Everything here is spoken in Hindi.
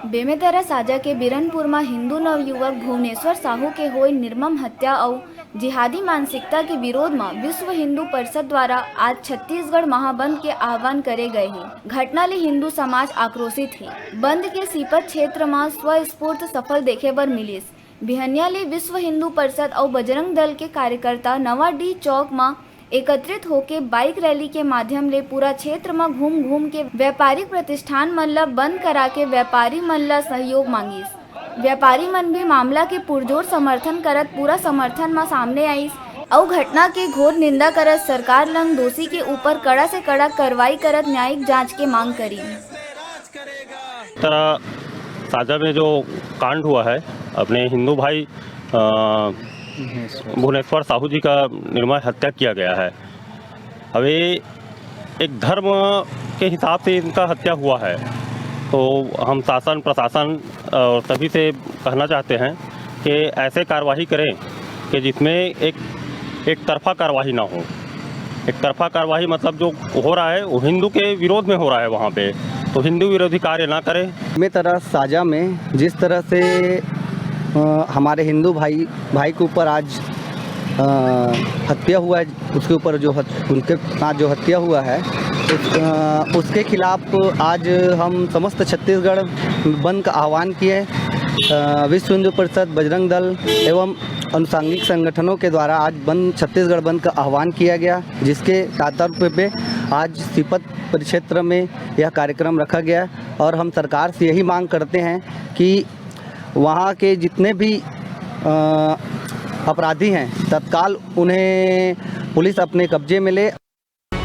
बेमेतरा साजा के बिरनपुर में हिंदू नवयुवक भुवनेश्वर साहू के होई निर्मम हत्या और जिहादी मानसिकता के विरोध में विश्व हिंदू परिषद द्वारा आज छत्तीसगढ़ महाबंद के आह्वान करे गए हैं। घटना ले हिंदू समाज आक्रोशित है। बंद के सीपत क्षेत्र में स्वस्फूर्त सफल देखे बर मिलिस। बिहनिया ले विश्व हिंदू परिषद और बजरंग दल के कार्यकर्ता नवाडीह चौक में एकत्रित होके बाइक रैली के माध्यम ले पूरा क्षेत्र में घूम घूम के व्यापारिक प्रतिष्ठान मन ला बंद करा के व्यापारी मन ला सहयोग मांगिस। व्यापारी मन भी मामला के पुरजोर समर्थन करत पूरा समर्थन में सामने आईस और घटना के घोर निंदा करत सरकार लंग दोषी के ऊपर कड़ा से कड़ा कार्रवाई करत न्यायिक जांच के मांग करी। तरह साजा में जो कांड हुआ है अपने हिंदू भाई भुवनेश्वर साहू जी का निर्मम हत्या किया गया है। अब ये एक धर्म के हिसाब से इनका हत्या हुआ है, तो हम शासन प्रशासन और सभी से कहना चाहते हैं कि ऐसे कार्रवाई करें कि जिसमें एक तरफा कार्रवाई ना हो। एक तरफा कार्रवाई मतलब जो हो रहा है वो हिंदू के विरोध में हो रहा है, वहाँ पे तो हिंदू विरोधी कार्य ना करें। बेमेतरा साजा में जिस तरह से हमारे हिंदू भाई के ऊपर आज हत्या हुआ है, उसके ऊपर उनके साथ जो हत्या हुआ है उसके खिलाफ आज हम समस्त छत्तीसगढ़ बंद का आह्वान किए। विश्व हिंदू परिषद, बजरंग दल एवं अनुसांगिक संगठनों के द्वारा आज छत्तीसगढ़ बंद का आह्वान किया गया, जिसके तात्पर्य पे आज सीपत परिक्षेत्र में यह कार्यक्रम रखा गया। और हम सरकार से यही मांग करते हैं कि वहाँ के जितने भी अपराधी हैं तत्काल उन्हें पुलिस अपने कब्जे में ले।